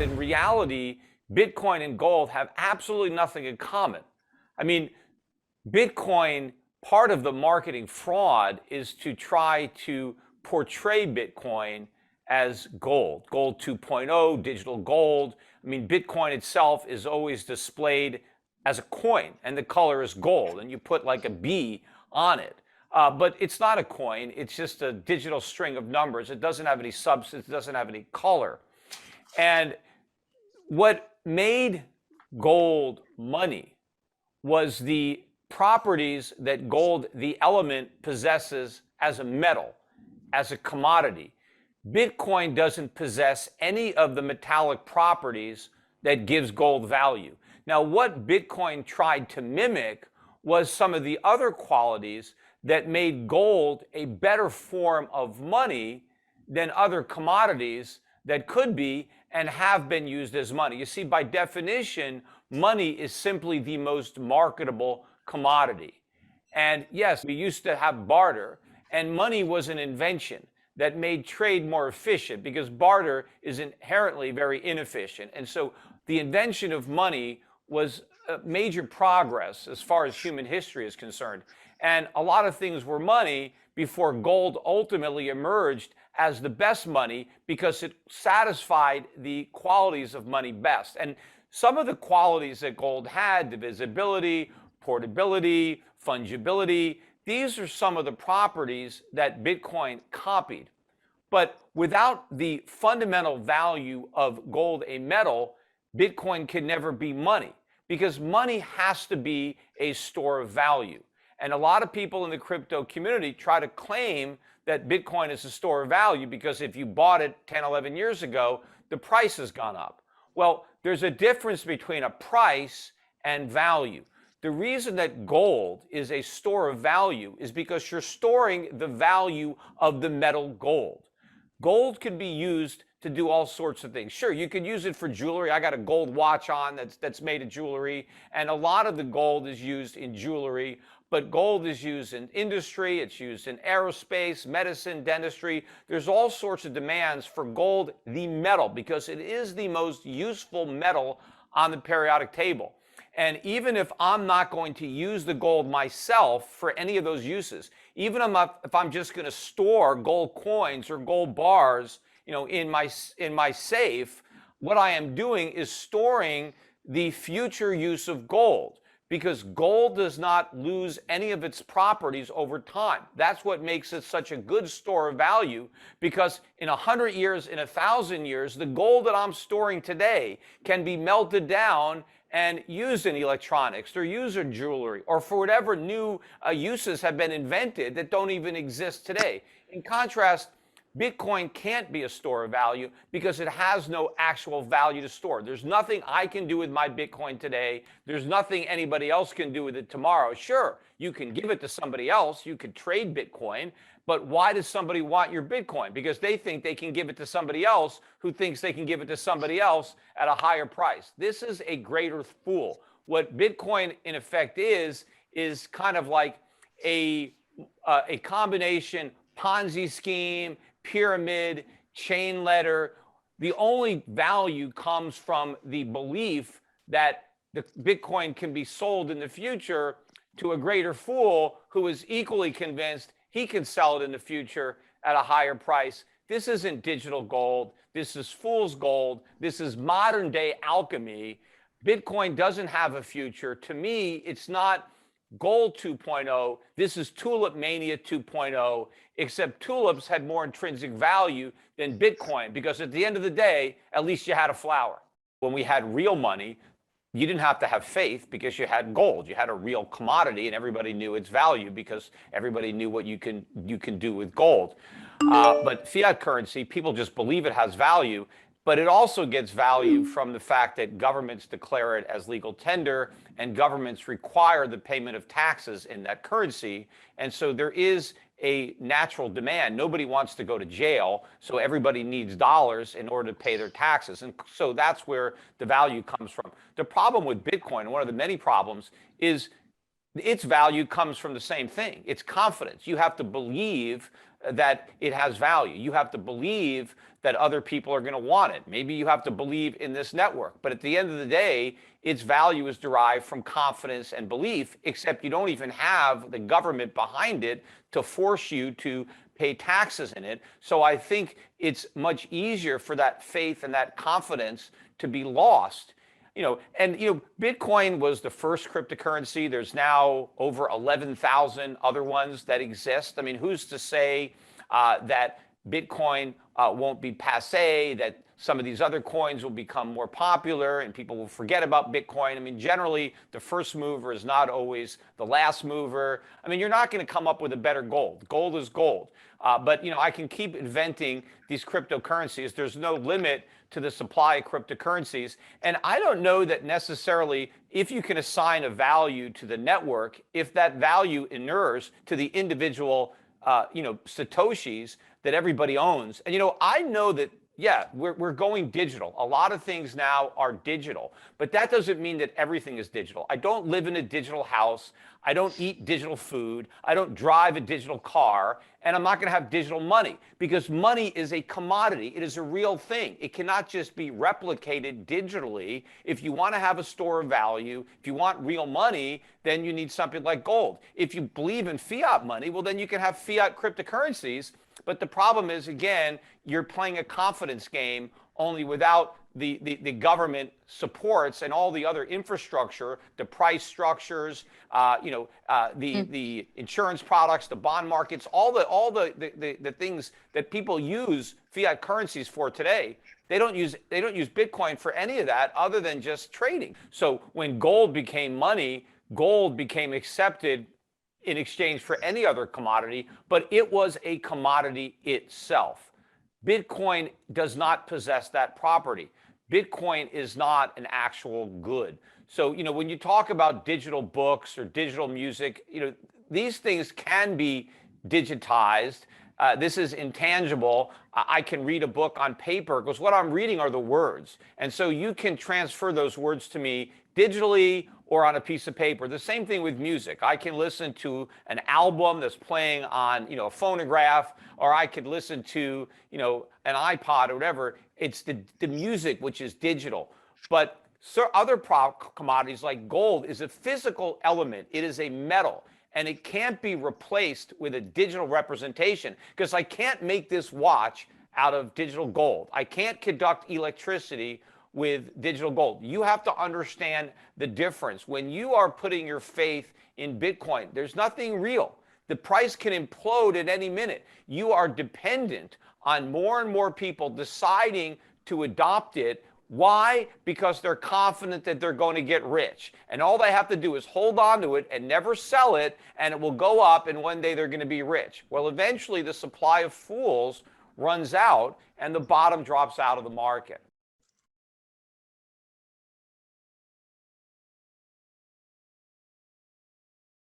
in reality, Bitcoin and gold have absolutely nothing in common. I mean, Bitcoin, part of the marketing fraud is to try to portray Bitcoin as gold, gold 2.0, digital gold. I mean, Bitcoin itself is always displayed as a coin, and the color is gold, and you put like a B on it. But it's not a coin, it's just a digital string of numbers. It doesn't have any substance, it doesn't have any color. And what made gold money was the properties that gold, the element, possesses as a metal, as a commodity. Bitcoin doesn't possess any of the metallic properties that gives gold value. Now, what Bitcoin tried to mimic was some of the other qualities that made gold a better form of money than other commodities that could be and have been used as money. You see, by definition, money is simply the most marketable commodity. And yes, we used to have barter, and money was an invention that made trade more efficient because barter is inherently very inefficient. And so the invention of money was a major progress as far as human history is concerned. And a lot of things were money before gold ultimately emerged as the best money because it satisfied the qualities of money best. And some of the qualities that gold had, divisibility, portability, fungibility, these are some of the properties that Bitcoin copied. But without the fundamental value of gold, a metal, Bitcoin can never be money because money has to be a store of value. And a lot of people in the crypto community try to claim that Bitcoin is a store of value because if you bought it 10, 11 years ago, the price has gone up. Well, there's a difference between a price and value. The reason that gold is a store of value is because you're storing the value of the metal gold. Gold can be used to do all sorts of things. Sure, you could use it for jewelry. I got a gold watch on that's made of jewelry, and a lot of the gold is used in jewelry, but gold is used in industry, it's used in aerospace, medicine, dentistry. There's all sorts of demands for gold, the metal, because it is the most useful metal on the periodic table. And even if I'm not going to use the gold myself for any of those uses, even if I'm just going to store gold coins or gold bars, in my safe, what I am doing is storing the future use of gold because gold does not lose any of its properties over time. That's what makes it such a good store of value because in 100 years, in 1,000 years, the gold that I'm storing today can be melted down and used in electronics or used in jewelry or for whatever new uses have been invented that don't even exist today. In contrast, Bitcoin can't be a store of value because it has no actual value to store. There's nothing I can do with my Bitcoin today. There's nothing anybody else can do with it tomorrow. Sure, you can give it to somebody else. You could trade Bitcoin. But why does somebody want your Bitcoin? Because they think they can give it to somebody else who thinks they can give it to somebody else at a higher price. This is a greater fool. What Bitcoin in effect is kind of like a combination Ponzi scheme, pyramid, chain letter. The only value comes from the belief that the Bitcoin can be sold in the future to a greater fool who is equally convinced he can sell it in the future at a higher price. This isn't digital gold. This is fool's gold. This is modern day alchemy. Bitcoin doesn't have a future. To me, it's not gold 2.0. This is tulip mania 2.0, except tulips had more intrinsic value than Bitcoin because at the end of the day, at least you had a flower. When we had real money, you didn't have to have faith because you had gold. You had a real commodity and everybody knew its value because everybody knew what you can do with gold. But fiat currency, people just believe it has value, but it also gets value from the fact that governments declare it as legal tender and governments require the payment of taxes in that currency. And so there is a natural demand. Nobody wants to go to jail, so everybody needs dollars in order to pay their taxes. And so that's where the value comes from. The problem with Bitcoin, one of the many problems, is its value comes from the same thing. It's confidence. You have to believe that it has value. You have to believe that other people are going to want it. Maybe you have to believe in this network. But at the end of the day, its value is derived from confidence and belief, except you don't even have the government behind it to force you to pay taxes in it. So I think it's much easier for that faith and that confidence to be lost. Bitcoin was the first cryptocurrency. There's now over 11,000 other ones that exist. I mean, who's to say that Bitcoin won't be passé, that some of these other coins will become more popular and people will forget about Bitcoin? I mean, generally, the first mover is not always the last mover. I mean, you're not going to come up with a better gold. Gold is gold. But I can keep inventing these cryptocurrencies. There's no limit to the supply of cryptocurrencies. And I don't know that necessarily if you can assign a value to the network, if that value inures to the individual, Satoshis that everybody owns. And, I know that, yeah, we're going digital. A lot of things now are digital, but that doesn't mean that everything is digital. I don't live in a digital house. I don't eat digital food. I don't drive a digital car, and I'm not going to have digital money because money is a commodity. It is a real thing. It cannot just be replicated digitally. If you want to have a store of value, if you want real money, then you need something like gold. If you believe in fiat money, well, then you can have fiat cryptocurrencies. But the problem is, again, you're playing a confidence game only without the government supports and all the other infrastructure, the price structures, the insurance products, the bond markets, all the things that people use fiat currencies for today. They don't use Bitcoin for any of that other than just trading. So when gold became money, gold became accepted in exchange for any other commodity, but it was a commodity itself. Bitcoin does not possess that property. Bitcoin is not an actual good. So, when you talk about digital books or digital music, these things can be digitized. This is intangible. I can read a book on paper because what I'm reading are the words. And so you can transfer those words to me digitally or on a piece of paper. The same thing with music. I can listen to an album that's playing on, a phonograph, or I could listen to, an iPod or whatever. It's the music which is digital. But other commodities like gold is a physical element. It is a metal. And it can't be replaced with a digital representation because I can't make this watch out of digital gold. I can't conduct electricity with digital gold. You have to understand the difference. When you are putting your faith in Bitcoin, there's nothing real. The price can implode at any minute. You are dependent on more and more people deciding to adopt it. Why? Because they're confident that they're going to get rich. And all they have to do is hold on to it and never sell it, and it will go up, and one day they're going to be rich. Well, eventually the supply of fools runs out, and the bottom drops out of the market.